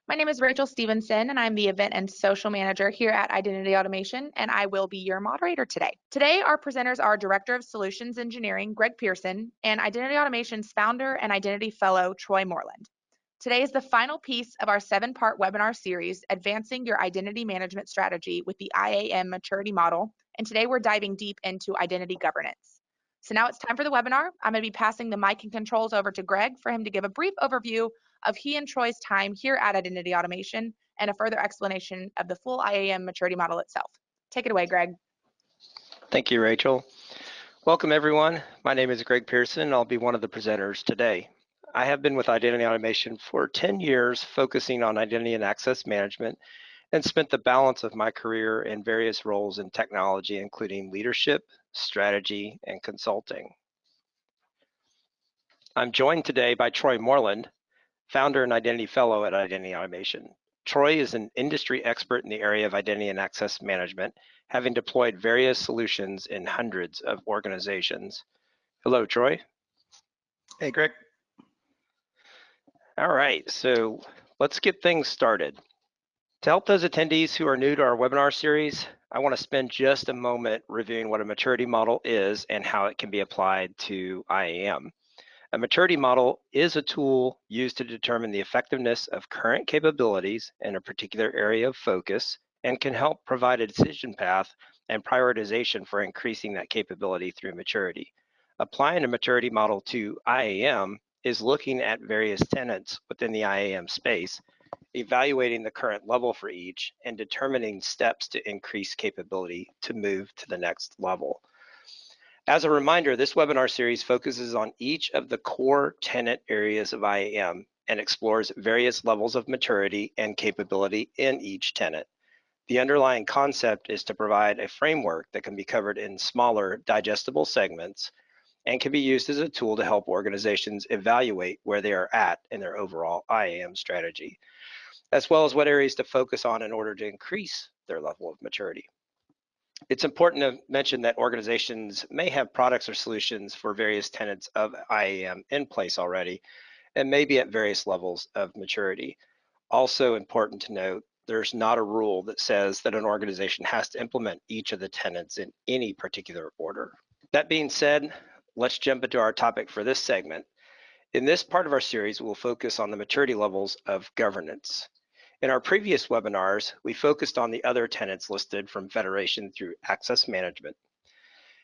My name is Rachel Stevenson, and I'm the Event and Social Manager here at Identity Automation, and I will be your moderator today. Today, our presenters are Director of Solutions Engineering, Greg Pearson, and Identity Automation's founder and Identity Fellow, Troy Moreland. Today is the final piece of our 7-part webinar series, Advancing Your Identity Management Strategy with the IAM Maturity Model, and today we're diving deep into identity governance. So now it's time for the webinar. I'm going to be passing the mic and controls over to Greg for him to give a brief overview of he and Troy's time here at Identity Automation and a further explanation of the full IAM maturity model itself. Take it away, Greg. Thank you, Rachel. Welcome, everyone. My name is Greg Pearson, and I'll be one of the presenters today. I have been with Identity Automation for 10 years, focusing on identity and access management, and spent the balance of my career in various roles in technology, including leadership, strategy, and consulting. I'm joined today by Troy Moreland, founder and identity fellow at Identity Automation. Troy is an industry expert in the area of identity and access management, having deployed various solutions in hundreds of organizations. Hello, Troy. Hey, Greg. All right, so let's get things started. To help those attendees who are new to our webinar series, I want to spend just a moment reviewing what a maturity model is and how it can be applied to IAM. A maturity model is a tool used to determine the effectiveness of current capabilities in a particular area of focus and can help provide a decision path and prioritization for increasing that capability through maturity. Applying a maturity model to IAM is looking at various tenants within the IAM space, evaluating the current level for each, and determining steps to increase capability to move to the next level. As a reminder, this webinar series focuses on each of the core tenant areas of IAM and explores various levels of maturity and capability in each tenant. The underlying concept is to provide a framework that can be covered in smaller, digestible segments and can be used as a tool to help organizations evaluate where they are at in their overall IAM strategy, as well as what areas to focus on in order to increase their level of maturity. It's important to mention that organizations may have products or solutions for various tenets of IAM in place already and may be at various levels of maturity. Also important to note, there's not a rule that says that an organization has to implement each of the tenets in any particular order. That being said, let's jump into our topic for this segment. In this part of our series, we'll focus on the maturity levels of governance. In our previous webinars, we focused on the other tenets listed from federation through access management.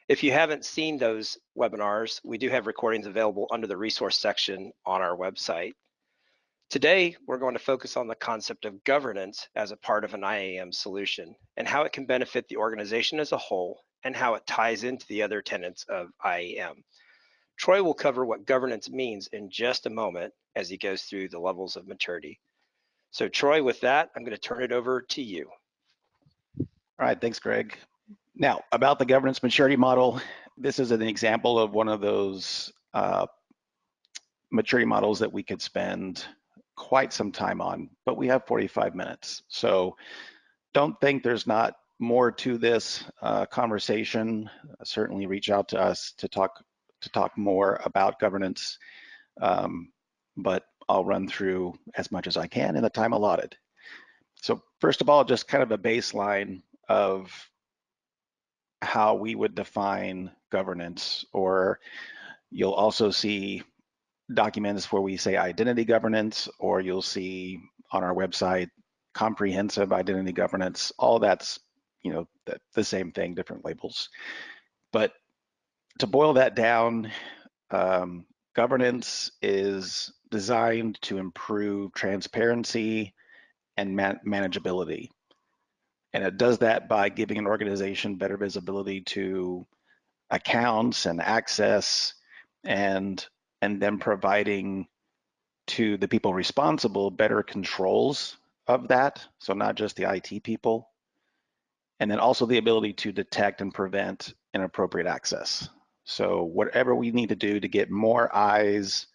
If you haven't seen those webinars, we do have recordings available under the resource section on our website. Today, we're going to focus on the concept of governance as a part of an IAM solution and how it can benefit the organization as a whole and how it ties into the other tenets of IAM. Troy will cover what governance means in just a moment as he goes through the levels of maturity. So Troy, with that, I'm going to turn it over to you. All right, thanks, Greg. Now, about the governance maturity model, this is an example of one of those maturity models that we could spend quite some time on, but we have 45 minutes. So don't think there's not more to this conversation. Certainly reach out to us to talk more about governance, but I'll run through as much as I can in the time allotted. So first of all, just kind of a baseline of how we would define governance, or you'll also see documents where we say identity governance, or you'll see on our website comprehensive identity governance. All that's, the same thing, different labels. But to boil that down, governance is designed to improve transparency and manageability. And it does that by giving an organization better visibility to accounts and access, and then providing to the people responsible better controls of that. So not just the IT people, and then also the ability to detect and prevent inappropriate access. So whatever we need to do to get more eyes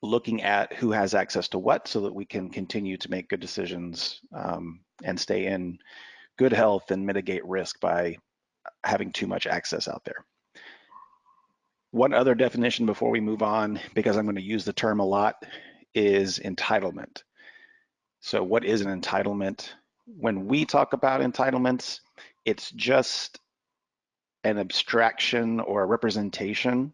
looking at who has access to what, so that we can continue to make good decisions and stay in good health and mitigate risk by having too much access out there. One other definition before we move on, because I'm going to use the term a lot, is entitlement. So what is an entitlement? When we talk about entitlements, it's just an abstraction or a representation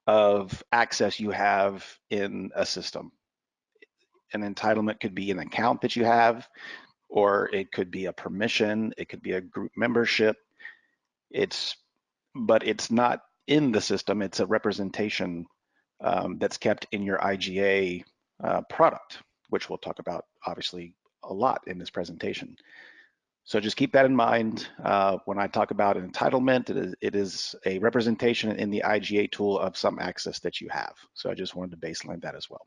of access you have in a system. An entitlement could be an account that you have, or it could be a permission, it could be a group membership. But it's not in the system, it's a representation that's kept in your IGA product, which we'll talk about obviously a lot in this presentation. So just keep that in mind when I talk about an entitlement. It is a representation in the IGA tool of some access that you have. So I just wanted to baseline that as well.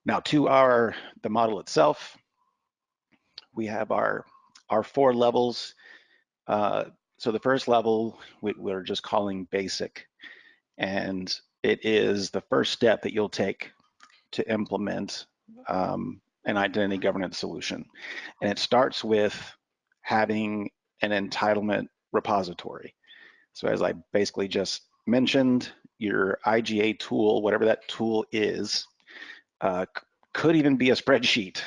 Now to the model itself, we have our 4 levels. So the first level we're just calling basic, and it is the first step that you'll take to implement an identity governance solution. And it starts with having an entitlement repository. So as I basically just mentioned, your IGA tool, whatever that tool is, could even be a spreadsheet,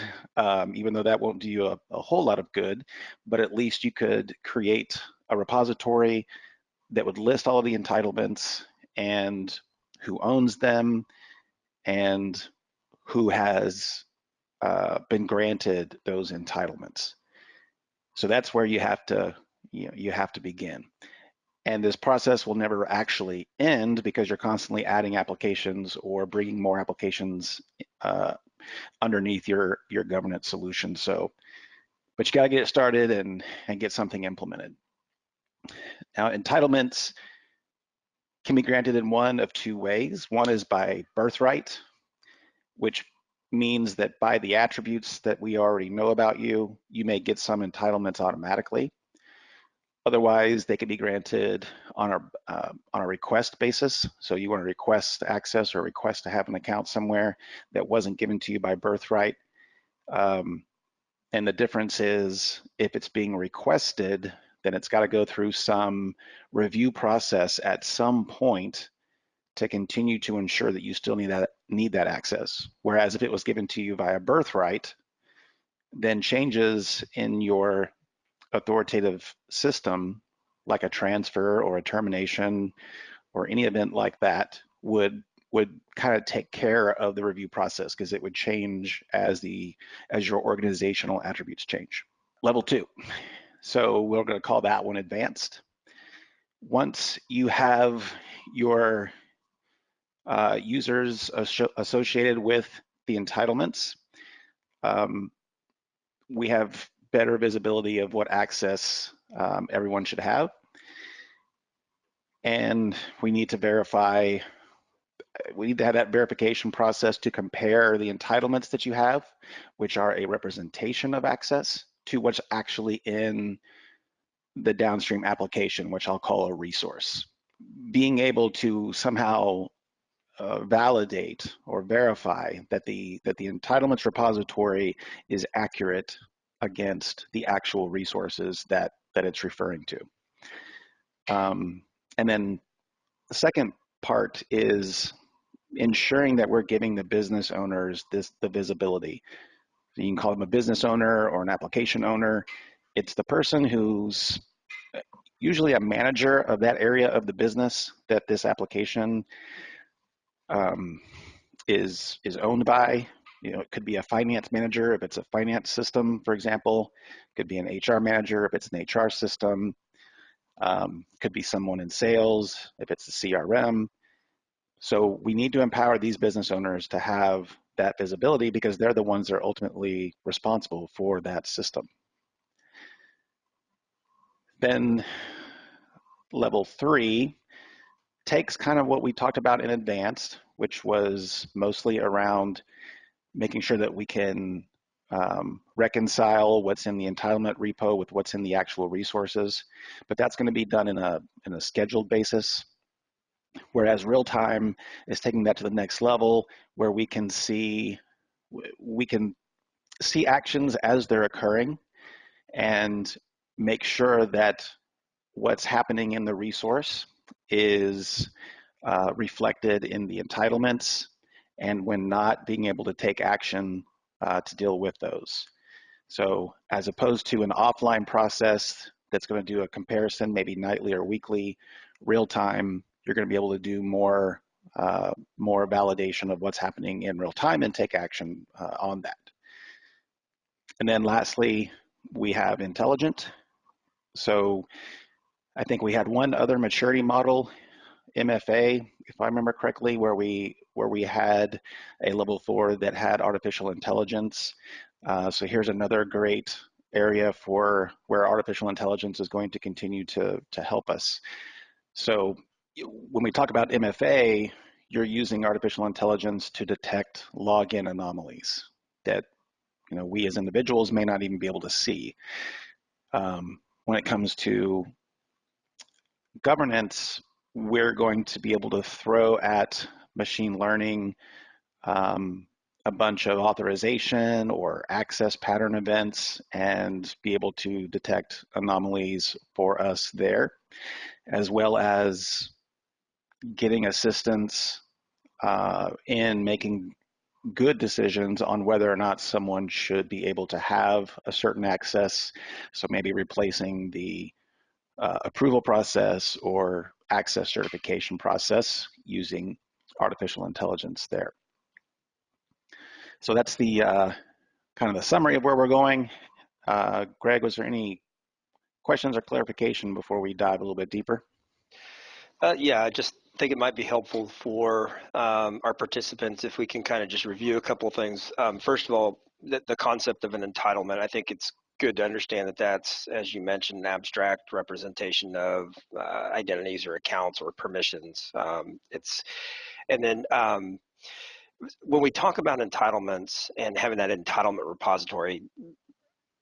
even though that won't do you a whole lot of good, but at least you could create a repository that would list all of the entitlements and who owns them and who has been granted those entitlements. So that's where you have to begin. And this process will never actually end because you're constantly adding applications or bringing more applications underneath your governance solution. So, but you got to get it started and get something implemented. Now, entitlements can be granted in one of 2 ways. One is by birthright, which means that by the attributes that we already know about you, you may get some entitlements automatically. Otherwise, they can be granted on a request basis. So you want to request access or request to have an account somewhere that wasn't given to you by birthright. And the difference is if it's being requested, then it's got to go through some review process at some point to continue to ensure that you still need that access. Whereas if it was given to you via birthright, then changes in your authoritative system, like a transfer or a termination or any event like that, would kind of take care of the review process because it would change as your organizational attributes change. Level 2. So we're going to call that one advanced. Once you have your users associated with the entitlements, we have better visibility of what access everyone should have. And we need to verify, we need to have that verification process to compare the entitlements that you have, which are a representation of access, to what's actually in the downstream application, which I'll call a resource. Being able to somehow validate or verify that the entitlements repository is accurate against the actual resources that it's referring to. And then the second part is ensuring that we're giving the business owners the visibility. So you can call them a business owner or an application owner. It's the person who's usually a manager of that area of the business that this application is owned by. You know, it could be a finance manager if it's a finance system, for example. It could be an HR manager if it's an HR system. Could be someone in sales if it's a CRM. So we need to empower these business owners to have that visibility because they're the ones that are ultimately responsible for that system. Then level 3 takes kind of what we talked about in advanced, which was mostly around making sure that we can reconcile what's in the entitlement repo with what's in the actual resources, but that's going to be done in a scheduled basis. Whereas real time is taking that to the next level, where we can see actions as they're occurring and make sure that what's happening in the resource is reflected in the entitlements and when not, being able to take action to deal with those. So as opposed to an offline process that's going to do a comparison, maybe nightly or weekly, real time, you're going to be able to do more validation of what's happening in real time and take action on that. And then lastly, we have intelligent. So I think we had one other maturity model, MFA, if I remember correctly, where we had a level 4 that had artificial intelligence. So here's another great area for where artificial intelligence is going to continue to help us. So when we talk about MFA, you're using artificial intelligence to detect login anomalies that we as individuals may not even be able to see. When it comes to governance, we're going to be able to throw at machine learning a bunch of authorization or access pattern events and be able to detect anomalies for us there, as well as getting assistance in making good decisions on whether or not someone should be able to have a certain access. So maybe replacing the approval process or access certification process using artificial intelligence there. So that's the kind of the summary of where we're going. Greg, was there any questions or clarification before we dive a little bit deeper? Yeah, I just think it might be helpful for our participants if we can kind of just review a couple of things. First of all, the concept of an entitlement, I think it's good to understand that that's, as you mentioned, an abstract representation of identities or accounts or permissions. And then when we talk about entitlements and having that entitlement repository,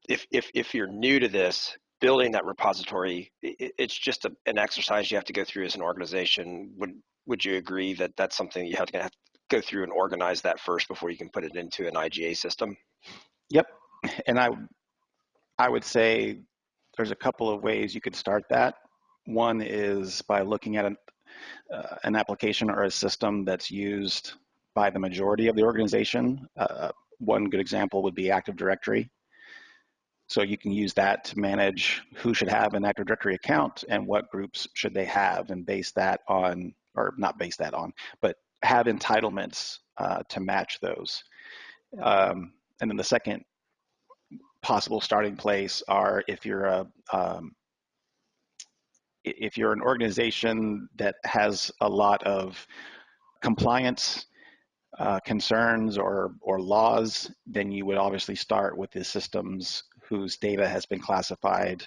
if you're new to this, building that repository, it's just an exercise you have to go through as an organization. Would you agree that that's something you have to go through and organize that first before you can put it into an IGA system? Yep, and I would say there's a couple of ways you could start that. One is by looking at an application or a system that's used by the majority of the organization. One good example would be Active Directory. So you can use that to manage who should have an Active Directory account and what groups should they have, and base that on, or not base that on, but have entitlements to match those. And then the second possible starting place are if you're an organization that has a lot of compliance concerns or laws, then you would obviously start with the systems whose data has been classified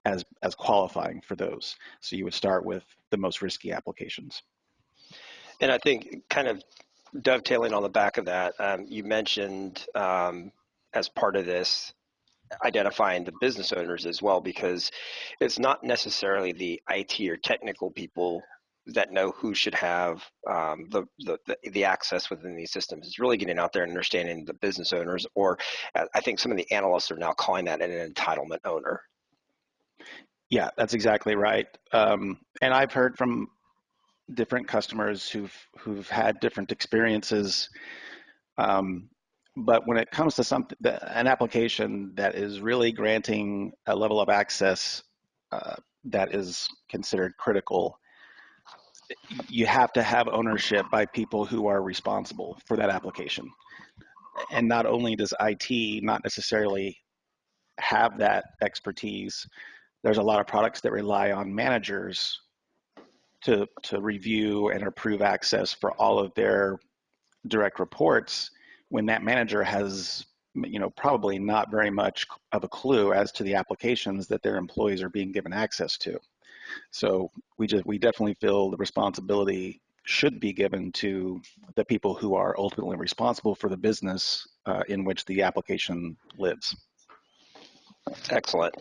as qualifying for those. So you would start with the most risky applications. And I think kind of dovetailing on the back of that, you mentioned as part of this identifying the business owners as well, because it's not necessarily the IT or technical people that know who should have the access within these systems. It's really getting out there and understanding the business owners, or I think some of the analysts are now calling that an entitlement owner. Yeah, that's exactly right. And I've heard from different customers who've had different experiences. But when it comes to an application that is really granting a level of access that is considered critical, you have to have ownership by people who are responsible for that application. And not only does IT not necessarily have that expertise, there's a lot of products that rely on managers to review and approve access for all of their direct reports, when that manager has probably not very much of a clue as to the applications that their employees are being given access to. So we definitely feel the responsibility should be given to the people who are ultimately responsible for the business in which the application lives. Excellent.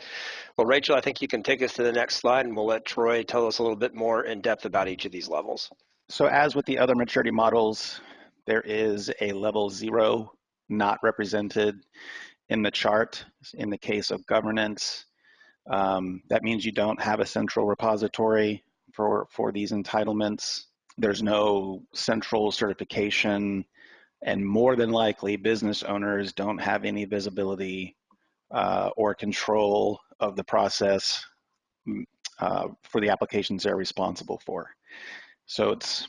Well, Rachel, I think you can take us to the next slide, and we'll let Troy tell us a little bit more in depth about each of these levels. So as with the other maturity models, there is a level 0 not represented in the chart. In the case of governance, that means you don't have a central repository for these entitlements. There's no central certification, and more than likely business owners don't have any visibility or control of the process for the applications they're responsible for. So it's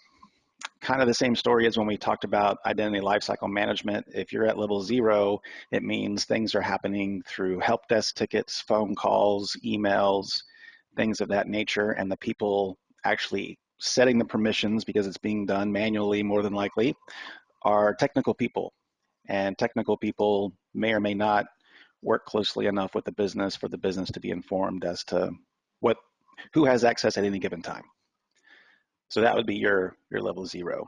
kind of the same story as when we talked about identity lifecycle management. If you're at level 0, it means things are happening through help desk tickets, phone calls, emails, things of that nature, and the people actually setting the permissions, because it's being done manually more than likely, are technical people. And technical people may or may not work closely enough with the business for the business to be informed as to who has access at any given time. So that would be your level 0.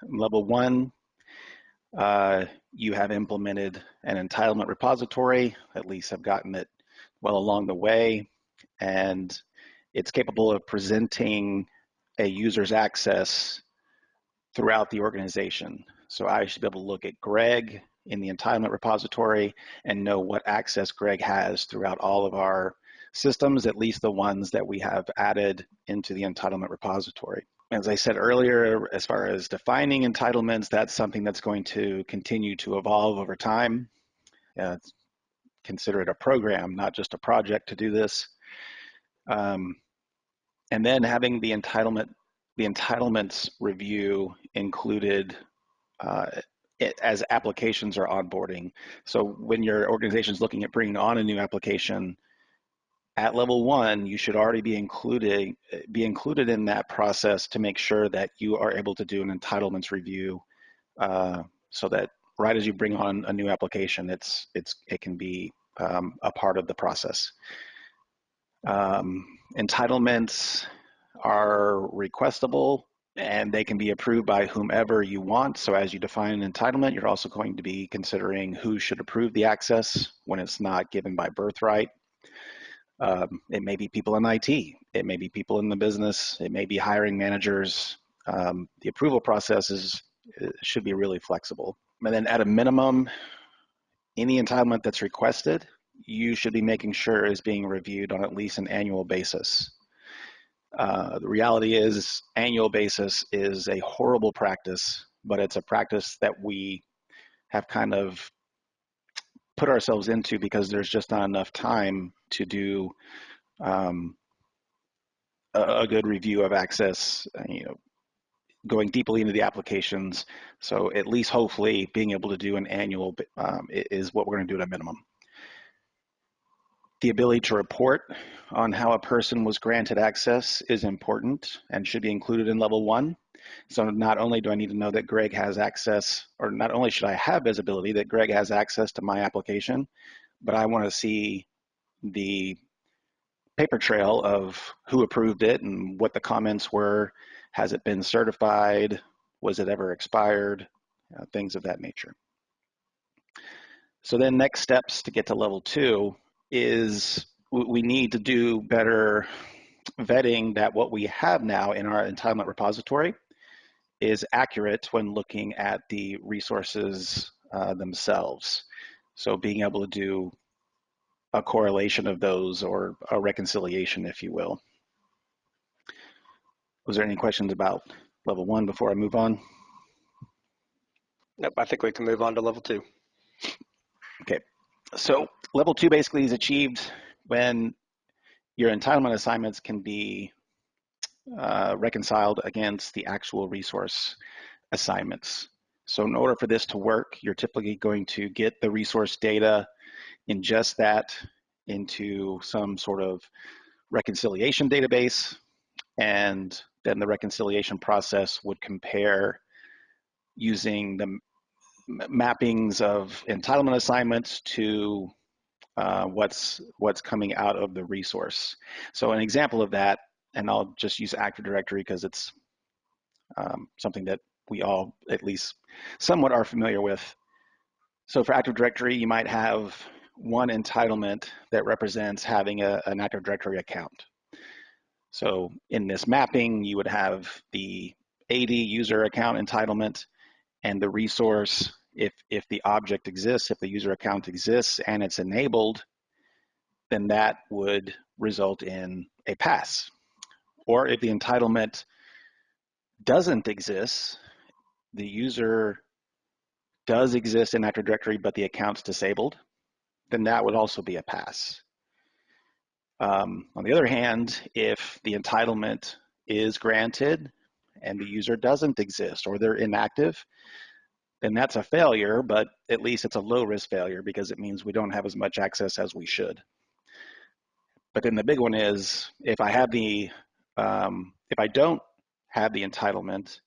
Level 1, you have implemented an entitlement repository, at least have gotten it well along the way, and it's capable of presenting a user's access throughout the organization. So I should be able to look at Greg in the entitlement repository and know what access Greg has throughout all of our systems, at least the ones that we have added into the entitlement repository. As I said earlier, as far as defining entitlements, that's something that's going to continue to evolve over time. Consider it a program, not just a project to do this. And then having the entitlements review included as applications are onboarding. So when your organization is looking at bringing on a new application, at level 1, you should already be included in that process to make sure that you are able to do an entitlements review, so that right as you bring on a new application, it can be a part of the process. Entitlements are requestable, and they can be approved by whomever you want. So as you define an entitlement, you're also going to be considering who should approve the access when it's not given by birthright. It may be people in IT, it may be people in the business, it may be hiring managers. The approval process should be really flexible. And then at a minimum, any entitlement that's requested, you should be making sure is being reviewed on at least an annual basis. The reality is, annual basis is a horrible practice, but it's a practice that we have kind of put ourselves into because there's just not enough time to do a good review of access, going deeply into the applications. So at least hopefully being able to do an annual is what we're going to do at a minimum. The ability to report on how a person was granted access is important and should be included in level 1. So not only do I need to know that Greg has access, or not only should I have visibility that Greg has access to my application, but I want to see the paper trail of who approved it and what the comments were. Has it been certified? Was it ever expired? Things of that nature. So then next steps to get to level 2 is we need to do better vetting that what we have now in our entitlement repository is accurate when looking at the resources themselves. So being able to do a correlation of those, or a reconciliation, if you will. Was there any questions about level 1 before I move on? Nope, I think we can move on to level 2. Okay, so level 2 basically is achieved when your entitlement assignments can be reconciled against the actual resource assignments. So in order for this to work, you're typically going to get the resource data, ingest that into some sort of reconciliation database, and then the reconciliation process would compare using the mappings of entitlement assignments to what's coming out of the resource. So an example of that, and I'll just use Active Directory because it's something that we all at least somewhat are familiar with. So for Active Directory, you might have one entitlement that represents having an Active Directory account. So in this mapping, you would have the AD user account entitlement and the resource. If the object exists, if the user account exists and it's enabled, then that would result in a pass. Or if the entitlement doesn't exist, the user does exist in Active Directory, but the account's disabled, then that would also be a pass. On the other hand, if the entitlement is granted and the user doesn't exist or they're inactive, then that's a failure, but at least it's a low risk failure because it means we don't have as much access as we should. But then the big one is if I have the, if I don't have the entitlement,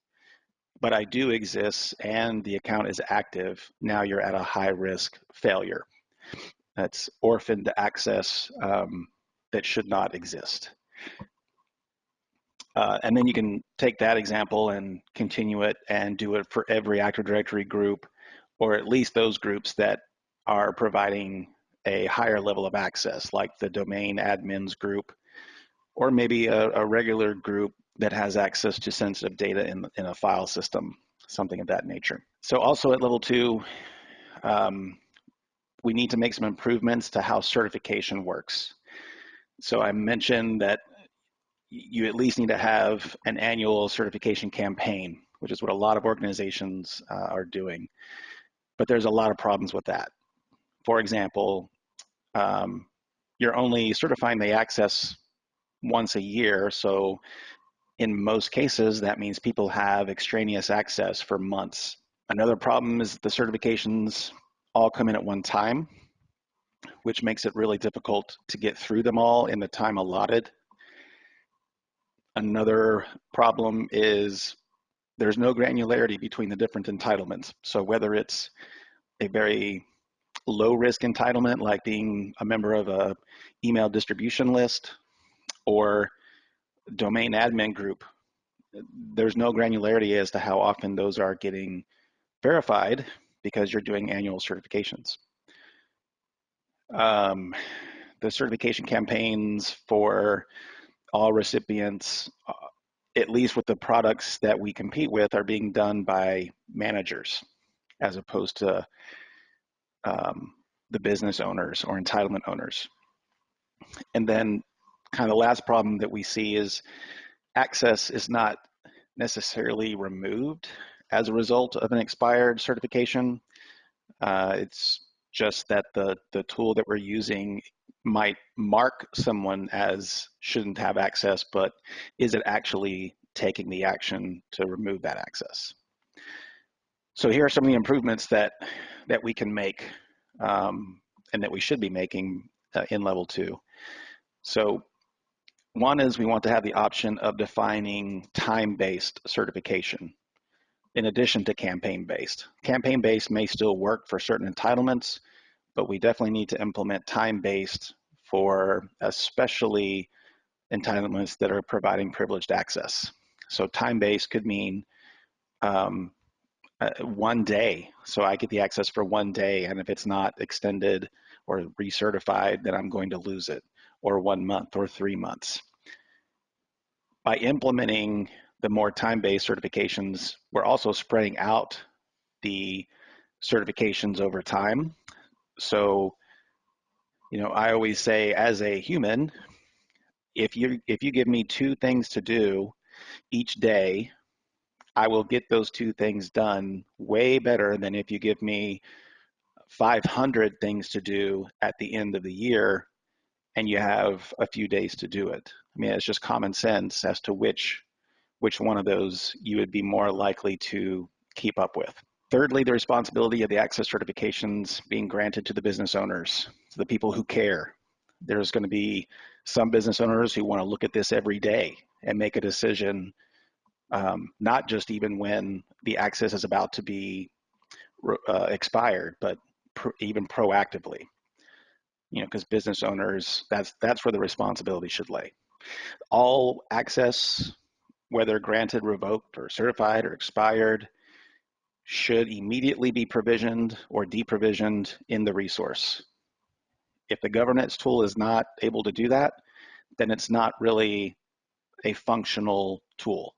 but I do exist and the account is active, now you're at a high risk failure. That's orphaned access that should not exist. And then you can take that example and continue it and do it for every Active Directory group, or at least those groups that are providing a higher level of access, like the domain admins group, or maybe a regular group that has access to sensitive data in a file system, something of that nature. So also at level 2, we need to make some improvements to how certification works. So I mentioned that you at least need to have an annual certification campaign, which is what a lot of organizations are doing. But there's a lot of problems with that. For example, you're only certifying the access once a year. So in most cases, that means people have extraneous access for months. Another problem is the certifications all come in at one time, which makes it really difficult to get through them all in the time allotted. Another problem is there's no granularity between the different entitlements. So whether it's a very low risk entitlement, like being a member of a email distribution list or domain admin group, there's no granularity as to how often those are getting verified because you're doing annual certifications. The certification campaigns for all recipients, at least with the products that we compete with, are being done by managers as opposed to the business owners or entitlement owners. And then kind of the last problem that we see is access is not necessarily removed as a result of an expired certification. It's just that the tool that we're using might mark someone as shouldn't have access, but is it actually taking the action to remove that access? So here are some of the improvements that we can make and that we should be making in level 2. So one is we want to have the option of defining time-based certification in addition to campaign-based. Campaign-based may still work for certain entitlements, but we definitely need to implement time-based for especially entitlements that are providing privileged access. So time-based could mean 1 day. So I get the access for 1 day, and if it's not extended or recertified, then I'm going to lose it, or 1 month or 3 months. By implementing the more time-based certifications, we're also spreading out the certifications over time. So, I always say as a human, if you give me 2 things to do each day, I will get those 2 things done way better than if you give me 500 things to do at the end of the year and you have a few days to do it. I mean, it's just common sense as to which one of those you would be more likely to keep up with. Thirdly, the responsibility of the access certifications being granted to the business owners, to the people who care. There's going to be some business owners who want to look at this every day and make a decision, not just even when the access is about to be expired, but even proactively. Because business owners, that's where the responsibility should lay. All access, whether granted, revoked, or certified, or expired, should immediately be provisioned or deprovisioned in the resource. If the governance tool is not able to do that, then it's not really a functional tool,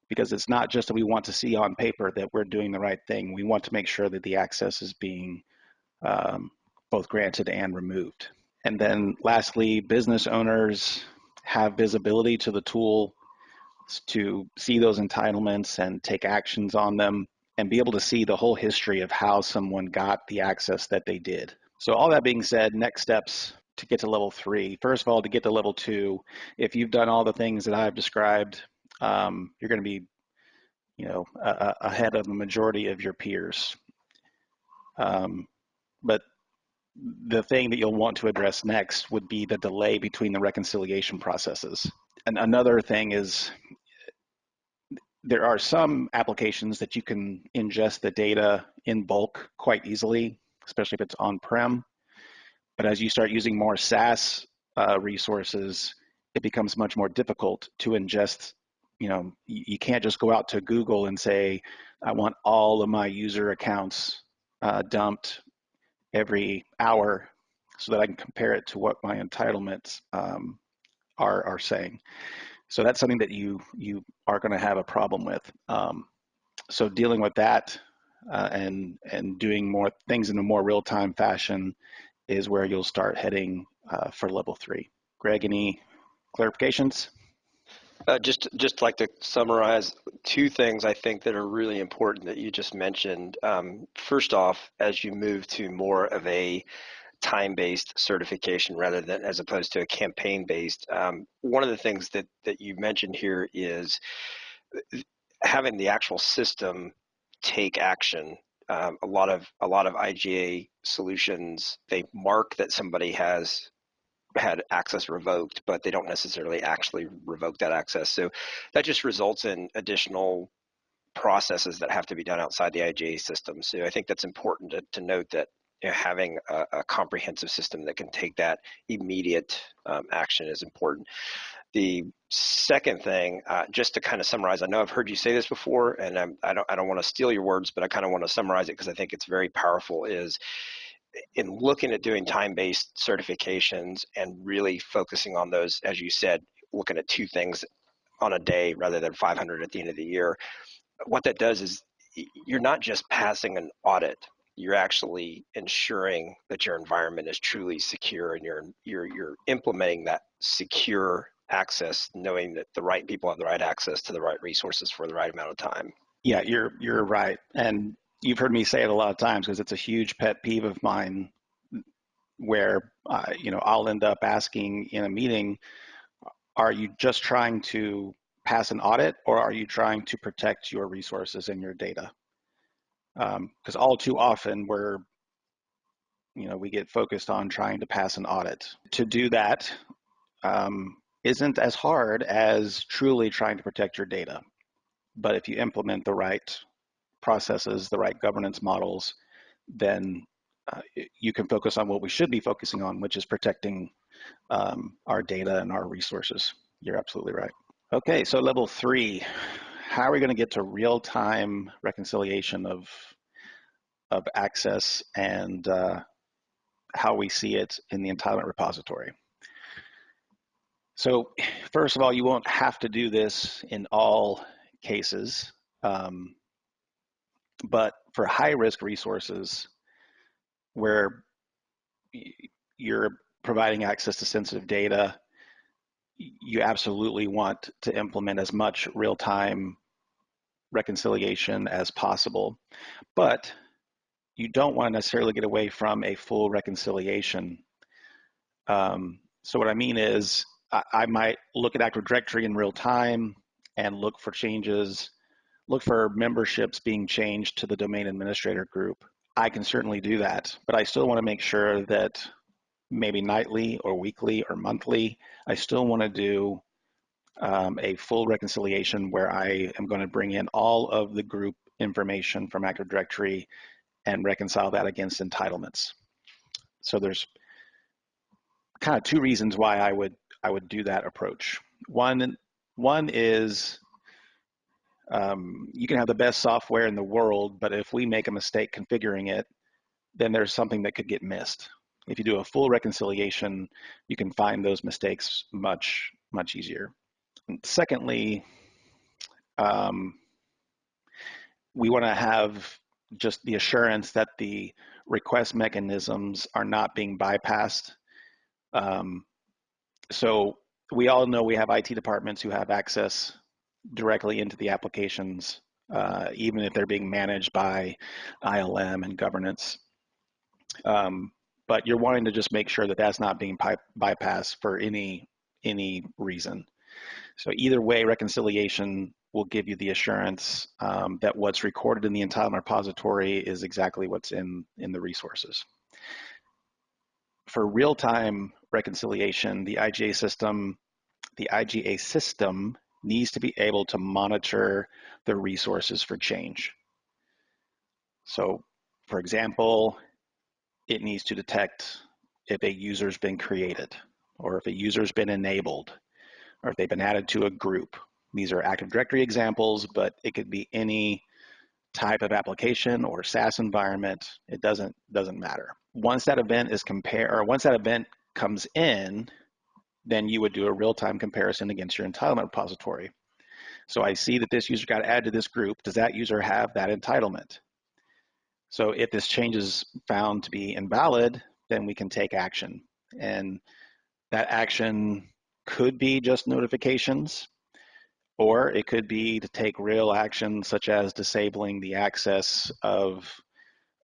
because it's not just that we want to see on paper that we're doing the right thing. We want to make sure that the access is being both granted and removed. And then lastly, business owners have visibility to the tool to see those entitlements and take actions on them and be able to see the whole history of how someone got the access that they did. So all that being said, next steps to get to level 3. First of all, to get to level 2, if you've done all the things that I've described, you're going to be, ahead of the majority of your peers. But the thing that you'll want to address next would be the delay between the reconciliation processes. And another thing is there are some applications that you can ingest the data in bulk quite easily, especially if it's on-prem. But as you start using more SaaS resources, it becomes much more difficult to ingest. You can't just go out to Google and say, I want all of my user accounts dumped every hour so that I can compare it to what my entitlements are saying. So that's something that you are going to have a problem with. So dealing with that and doing more things in a more real-time fashion is where you'll start heading for level 3. Greg, any clarifications? Just like to summarize 2 things I think that are really important that you just mentioned. First off, as you move to more of a time-based certification rather than as opposed to a campaign-based, one of the things that you mentioned here is having the actual system take action. A lot of IGA solutions, they mark that somebody has had access revoked, but they don't necessarily actually revoke that access. So that just results in additional processes that have to be done outside the IGA system. So I think that's important to note that having a comprehensive system that can take that immediate action is important. The second thing, just to kind of summarize, I know I've heard you say this before, and I don't want to steal your words, but I kind of want to summarize it because I think it's very powerful, is in looking at doing time-based certifications and really focusing on those, as you said, looking at 2 things on a day rather than 500 at the end of the year, what that does is you're not just passing an audit, you're actually ensuring that your environment is truly secure, and you're implementing that secure access, knowing that the right people have the right access to the right resources for the right amount of time. Yeah, you're right. And you've heard me say it a lot of times because it's a huge pet peeve of mine where, I'll end up asking in a meeting, are you just trying to pass an audit or are you trying to protect your resources and your data? Because all too often we get focused on trying to pass an audit. To do that isn't as hard as truly trying to protect your data. But if you implement the right processes, the right governance models, then you can focus on what we should be focusing on, which is protecting our data and our resources. You're absolutely right. Okay, so level 3, how are we going to get to real-time reconciliation of access and how we see it in the entitlement repository? So first of all, you won't have to do this in all cases, but for high-risk resources where you're providing access to sensitive data, you absolutely want to implement as much real-time reconciliation as possible. But you don't want to necessarily get away from a full reconciliation. So what I mean is I might look at Active Directory in real time and look for changes, look for memberships being changed to the domain administrator group. I can certainly do that, but I still want to make sure that maybe nightly or weekly or monthly, I still want to do a full reconciliation where I am going to bring in all of the group information from Active Directory and reconcile that against entitlements. So there's kind of 2 reasons why I would do that approach. One is you can have the best software in the world, but if we make a mistake configuring it, then there's something that could get missed. If you do a full reconciliation, you can find those mistakes much easier. And secondly, we want to have just the assurance that the request mechanisms are not being bypassed. So we all know we have IT departments who have access directly into the applications, even if they're being managed by ILM and governance. But you're wanting to just make sure that that's not being bypassed for any reason. So either way, reconciliation will give you the assurance that what's recorded in the entitlement repository is exactly what's in the resources. For real-time reconciliation, the IGA system needs to be able to monitor the resources for change. So, for example, it needs to detect if a user's been created, or if a user's been enabled, or if they've been added to a group. These are Active Directory examples, but it could be any type of application or SaaS environment. It doesn't matter. Once that event is once that event comes in, then you would do a real-time comparison against your entitlement repository. So I see that this user got added to this group. Does that user have that entitlement? So if this change is found to be invalid, then we can take action. And that action could be just notifications, or it could be to take real action, such as disabling the access of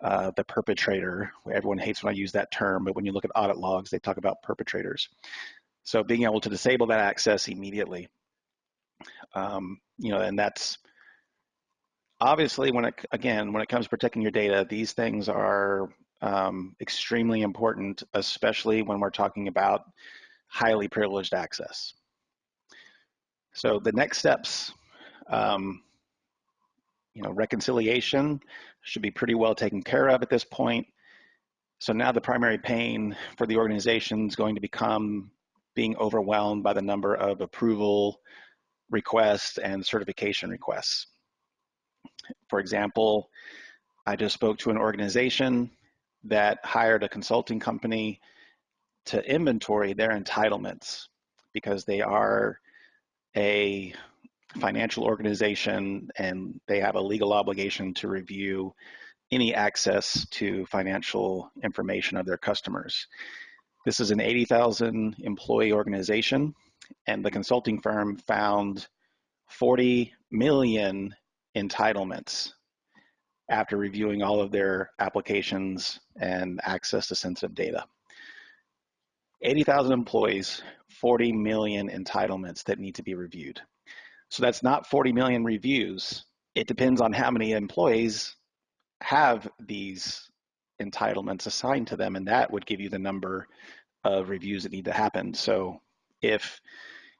the perpetrator. Everyone hates when I use that term, but when you look at audit logs, they talk about perpetrators. So being able to disable that access immediately. And that's obviously when it comes to protecting your data, these things are extremely important, especially when we're talking about highly privileged access. So the next steps, reconciliation should be pretty well taken care of at this point. So now the primary pain for the organization is going to become being overwhelmed by the number of approval requests and certification requests. For example, I just spoke to an organization that hired a consulting company to inventory their entitlements because they are a financial organization and they have a legal obligation to review any access to financial information of their customers. This is an 80,000 employee organization, and the consulting firm found 40 million entitlements after reviewing all of their applications and access to sensitive data. 80,000 employees, 40 million entitlements that need to be reviewed. So that's not 40 million reviews. It depends on how many employees have these entitlements assigned to them, and that would give you the number of reviews that need to happen. So if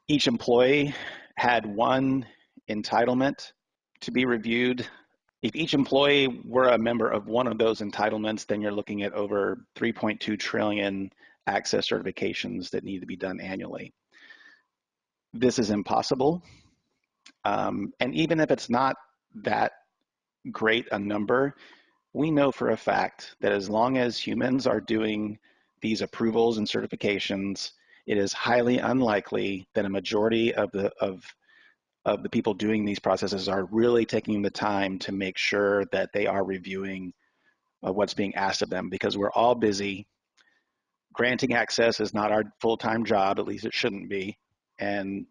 each employee had one entitlement to be reviewed, if each employee were a member of one of those entitlements, then you're looking at over 3.2 trillion access certifications that need to be done annually. This is impossible. And even if it's not that great a number, we know for a fact that as long as humans are doing these approvals and certifications, it is highly unlikely that a majority of the people doing these processes are really taking the time to make sure that they are reviewing what's being asked of them, because we're all busy. Granting access is not our full-time job, at least it shouldn't be. And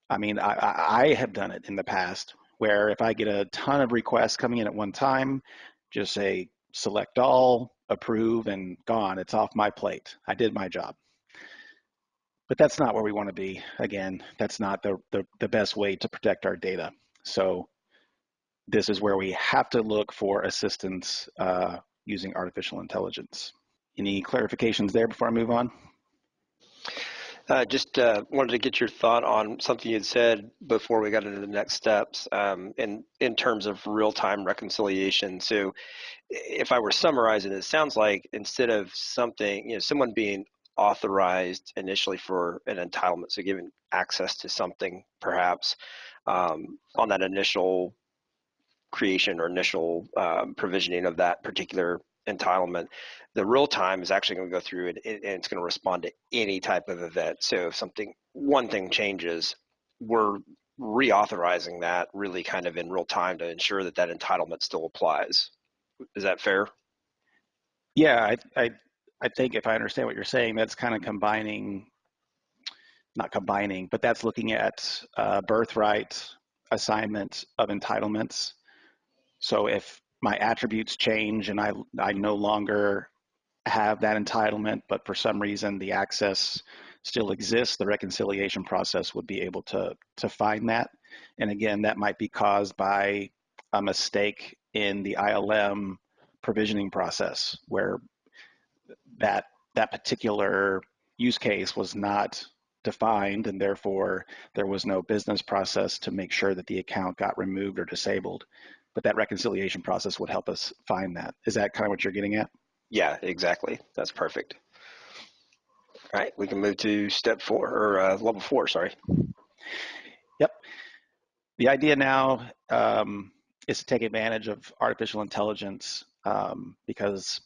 I mean, I have done it in the past where if I get a ton of requests coming in at one time, just say select all, approve, and gone. It's off my plate. I did my job. But that's not where we want to be. Again, that's not the best way to protect our data. So this is where we have to look for assistance using artificial intelligence. Any clarifications there before I move on? Just wanted to get your thought on something you had said before we got into the next steps in terms of real-time reconciliation. So if I were summarizing, it sounds like instead of something, someone being authorized initially for an entitlement, so given access to something perhaps on that initial creation or initial provisioning of that particular entitlement, the real time is actually going to go through it and it's going to respond to any type of event. So if one thing changes, we're reauthorizing that really kind of in real time to ensure that that entitlement still applies. Is that fair? Yeah, I think if I understand what you're saying, that's kind of combining, not combining, but that's looking at birthright assignment of entitlements. So if my attributes change and I no longer have that entitlement, but for some reason the access still exists, the reconciliation process would be able to find that. And again, that might be caused by a mistake in the ILM provisioning process where that particular use case was not defined, and therefore there was no business process to make sure that the account got removed or disabled. But that reconciliation process would help us find that. Is that kind of what you're getting at? Yeah, exactly. That's perfect. All right, we can move to step 4, or level 4, sorry. Yep. The idea now is to take advantage of artificial intelligence because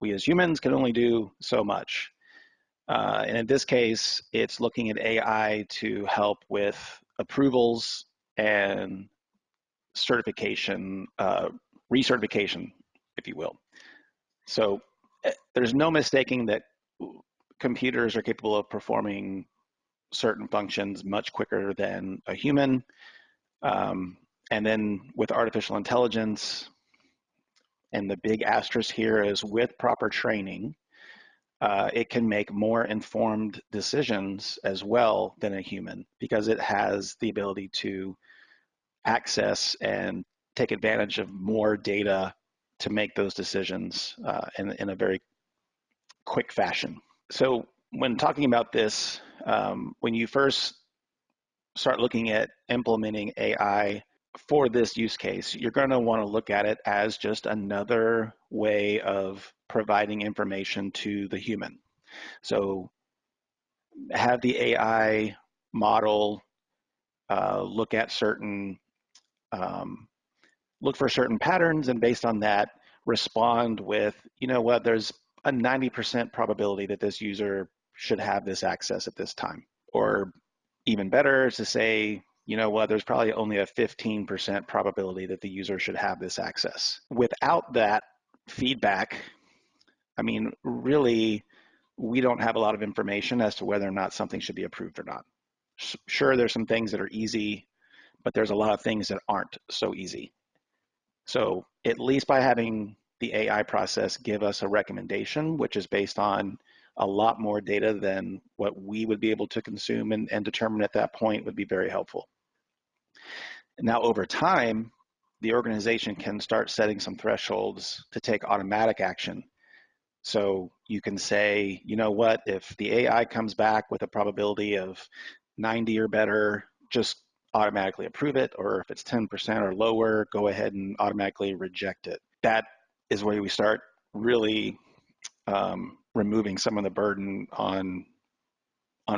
we as humans can only do so much. And in this case, it's looking at AI to help with approvals and certification, recertification, if you will. So there's no mistaking that computers are capable of performing certain functions much quicker than a human. And then with artificial intelligence, and the big asterisk here is with proper training, it can make more informed decisions as well than a human because it has the ability to access and take advantage of more data to make those decisions in a very quick fashion. So when talking about this, when you first start looking at implementing AI for this use case, you're going to want to look at it as just another way of providing information to the human. So have the AI model look at certain, look for certain patterns, and based on that, respond with, you know what, there's a 90% probability that this user should have this access at this time. Or even better is to say, you know what, there's probably only a 15% probability that the user should have this access. Without that feedback, I mean, really, we don't have a lot of information as to whether or not something should be approved or not. Sure, there's some things that are easy, but there's a lot of things that aren't so easy. So at least by having the AI process give us a recommendation, which is based on a lot more data than what we would be able to consume and determine at that point, would be very helpful. Now, over time, the organization can start setting some thresholds to take automatic action. So you can say, you know what, if the AI comes back with a probability of 90 or better, just automatically approve it, or if it's 10% or lower, go ahead and automatically reject it. That is where we start really removing some of the burden on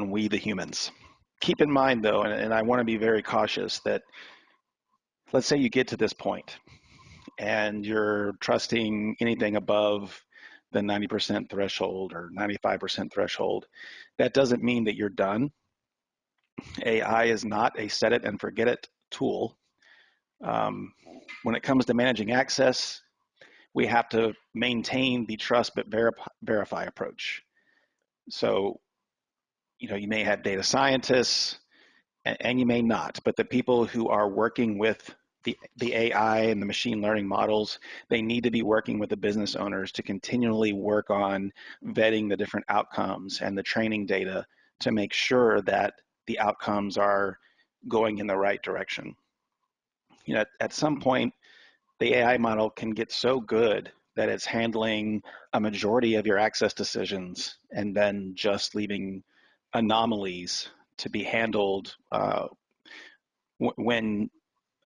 we, the humans. Keep in mind, though, and I want to be very cautious, that let's say you get to this point and you're trusting anything above the 90% threshold or 95% threshold. That doesn't mean that you're done. AI is not a set it and forget it tool. When it comes to managing access, we have to maintain the trust but verify approach. So, you know, you may have data scientists and you may not, but the people who are working with the AI and the machine learning models, they need to be working with the business owners to continually work on vetting the different outcomes and the training data to make sure that the outcomes are going in the right direction. You know, at some point, the AI model can get so good that it's handling a majority of your access decisions and then just leaving anomalies to be handled when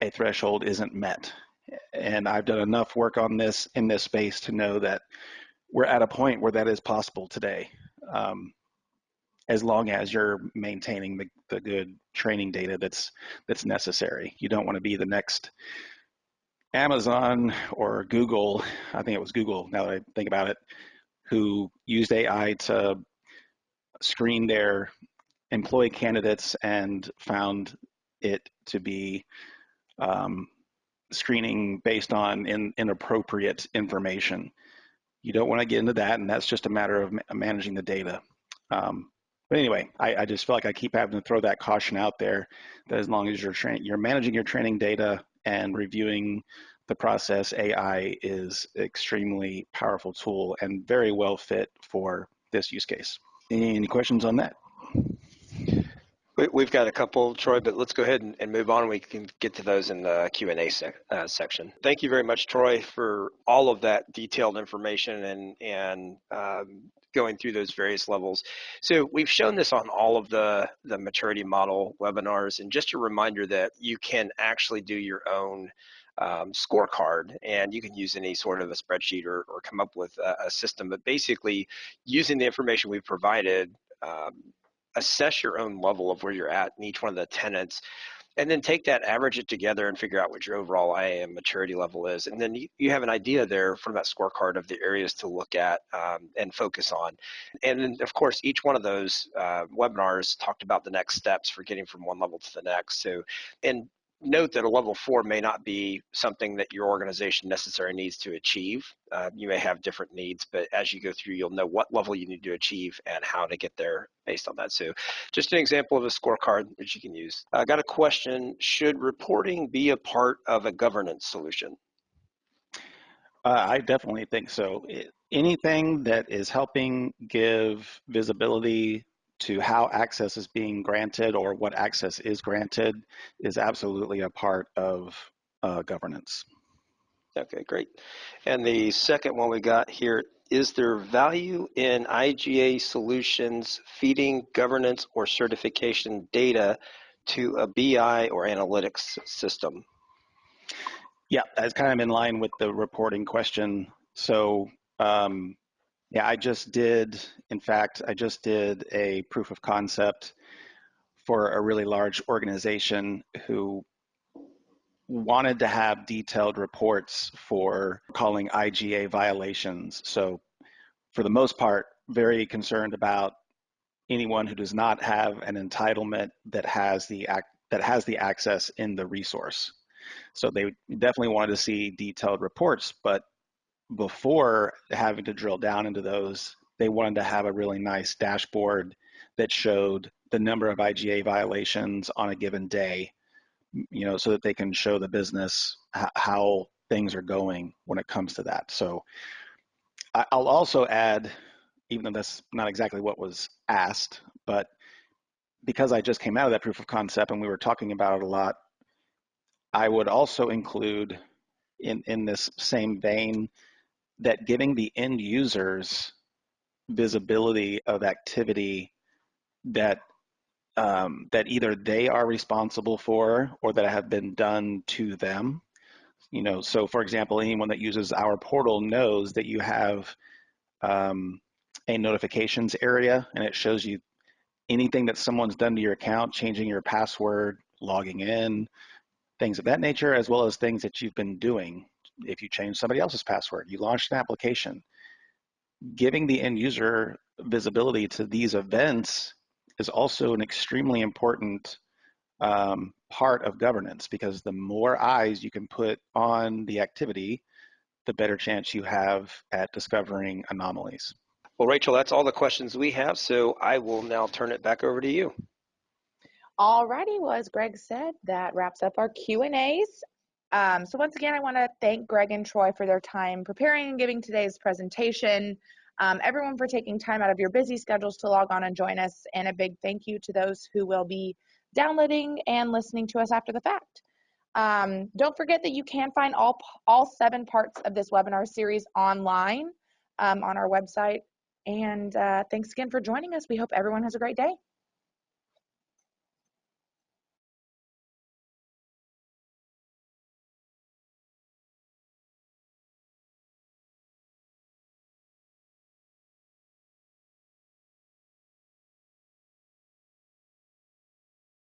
a threshold isn't met. And I've done enough work on this in this space to know that we're at a point where that is possible today, as long as you're maintaining the good training data that's necessary. You don't want to be the next Amazon or Google, I think it was Google now that I think about it, who used AI to screen their employee candidates and found it to be screening based on inappropriate information. You don't want to get into that, and that's just a matter of managing the data. But anyway, I just feel like I keep having to throw that caution out there that as long as you're managing your training data and reviewing the process, AI is extremely powerful tool and very well fit for this use case. Any questions on that? We've got a couple, Troy, but let's go ahead and move on. We can get to those in the Q&A section. Thank you very much, Troy, for all of that detailed information and going through those various levels. So we've shown this on all of the maturity model webinars, and just a reminder that you can actually do your own scorecard, and you can use any sort of a spreadsheet or come up with a system, but basically using the information we've provided, assess your own level of where you're at in each one of the tenants, and then take that, average it together, and figure out what your overall IAM maturity level is. And then you have an idea there from that scorecard of the areas to look at and focus on. And then, of course, each one of those webinars talked about the next steps for getting from one level to the next. So, and note that a level 4 may not be something that your organization necessarily needs to achieve. You may have different needs, but as you go through, you'll know what level you need to achieve and how to get there based on that. So just an example of a scorecard that you can use. I got a question: should reporting be a part of a governance solution? I definitely think so. Anything that is helping give visibility to how access is being granted or what access is granted is absolutely a part of governance. Okay, great. And the second one we got here: is there value in IGA solutions feeding governance or certification data to a BI or analytics system? Yeah, that's kind of in line with the reporting question. So yeah, I just did a proof of concept for a really large organization who wanted to have detailed reports for calling IGA violations. So for the most part, very concerned about anyone who does not have an entitlement that has the access in the resource. So they definitely wanted to see detailed reports, but before having to drill down into those, they wanted to have a really nice dashboard that showed the number of IGA violations on a given day, so that they can show the business how things are going when it comes to that. So I'll also add, even though that's not exactly what was asked, but because I just came out of that proof of concept and we were talking about it a lot, I would also include in this same vein that giving the end users visibility of activity that that either they are responsible for or that have been done to them. So for example, anyone that uses our portal knows that you have a notifications area, and it shows you anything that someone's done to your account, changing your password, logging in, things of that nature, as well as things that you've been doing. If you change somebody else's password, you launched an application. Giving the end user visibility to these events is also an extremely important part of governance, because the more eyes you can put on the activity, the better chance you have at discovering anomalies. Well, Rachel, that's all the questions we have, so I will now turn it back over to you. Alrighty, well, as Greg said, that wraps up our Q&As. So once again, I want to thank Greg and Troy for their time preparing and giving today's presentation, everyone for taking time out of your busy schedules to log on and join us, and a big thank you to those who will be downloading and listening to us after the fact. Don't forget that you can find all 7 parts of this webinar series online on our website. And thanks again for joining us. We hope everyone has a great day.